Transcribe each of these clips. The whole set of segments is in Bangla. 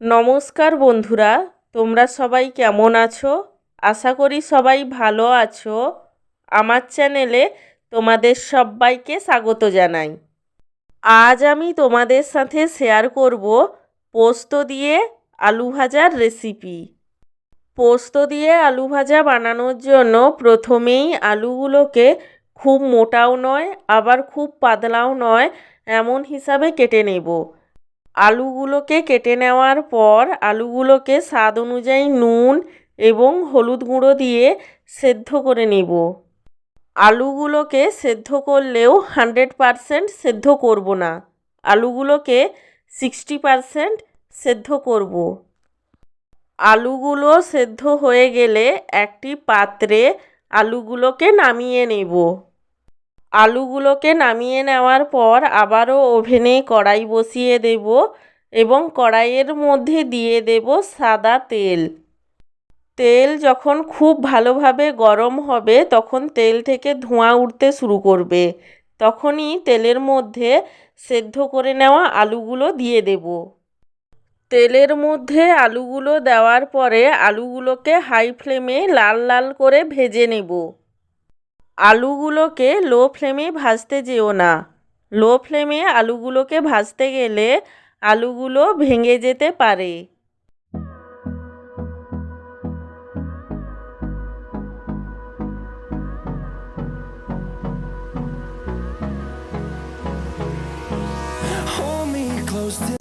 নমস্কার বন্ধুরা, তোমরা সবাই কেমন আছো? আশা করি সবাই ভালো আছো। আমার চ্যানেলে তোমাদের সবাইকে স্বাগত জানাই। আজ আমি তোমাদের সাথে শেয়ার করব পোস্ত দিয়ে আলু ভাজার রেসিপি। পোস্ত দিয়ে আলু ভাজা বানানোর জন্য প্রথমেই আলুগুলোকে খুব মোটাও নয় আবার খুব পাতলাও নয় এমন হিসাবে কেটে নেব। আলুগুলোকে কেটে নেওয়ার পর আলুগুলোকে স্বাদ অনুযায়ী নুন এবং হলুদ গুঁড়ো দিয়ে সেদ্ধ করে নেব। আলুগুলোকে সেদ্ধ করলেও 100% সেদ্ধ করব না, আলুগুলোকে 60% সেদ্ধ করব। আলুগুলো সেদ্ধ হয়ে গেলে একটি পাত্রে আলুগুলোকে নামিয়ে নেব। আলুগুলোকে নামিয়ে নেওয়ার পর আবারও ওভেনে কড়াই বসিয়ে দেব এবং কড়াইয়ের মধ্যে দিয়ে দেব সাদা তেল। তেল যখন খুব ভালোভাবে গরম হবে তখন তেল থেকে ধোঁয়া উঠতে শুরু করবে, তখনই তেলের মধ্যে সেদ্ধ করে নেওয়া আলুগুলো দিয়ে দেব। তেলের মধ্যে আলুগুলো দেওয়ার পরে আলুগুলোকে হাই ফ্লেমে লাল লাল করে ভেজে নেব। আলুগুলোকে লো ফ্লেমে ভাজতে যেও না, লো ফ্লেমে আলুগুলোকে ভাজতে গেলে আলুগুলো ভেঙে যেতে পারে। Hold me close till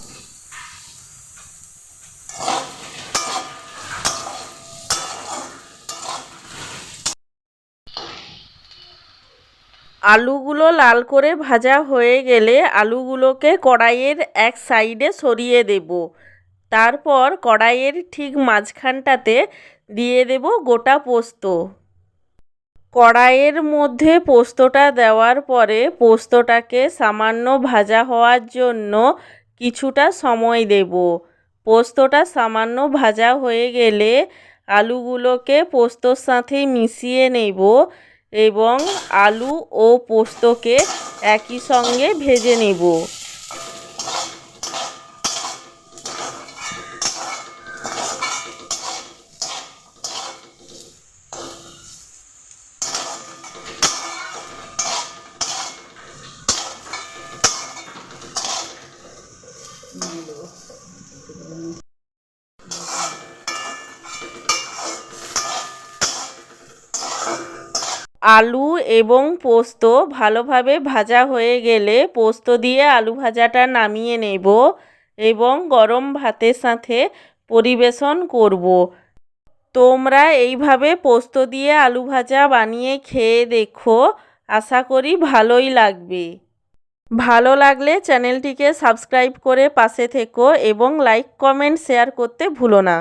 আলুগুলো লাল করে ভাজা হয়ে গেলে আলুগুলোকে কড়াইয়ের এক সাইডে সরিয়ে দেব। তারপর কড়াইয়ের ঠিক মাঝখানটাতে দিয়ে দেব গোটা পোস্ত। কড়াইয়ের মধ্যে পোস্তটা দেওয়ার পরে পোস্তটাকে সামান্য ভাজা হওয়ার জন্য কিছুটা সময় দেব। পোস্তটা সামান্য ভাজা হয়ে গেলে আলুগুলোকে পোস্তর সাথে মিশিয়ে নেব এবং আলু ও পোস্তকে একই সঙ্গে ভেজে নেব। আলু এবং পোস্ত ভালোভাবে ভাজা হয়ে গেলে পোস্ত দিয়ে আলু ভাজাটা নামিয়ে নেব এবং গরম ভাতের সাথে পরিবেশন করব। তোমরা এইভাবে পোস্ত দিয়ে আলু ভাজা বানিয়ে খেয়ে দেখো, আশা করি ভালোই লাগবে। ভালো লাগলে চ্যানেলটিকে সাবস্ক্রাইব করে পাশে থেকো এবং লাইক কমেন্ট শেয়ার করতে ভুলো না।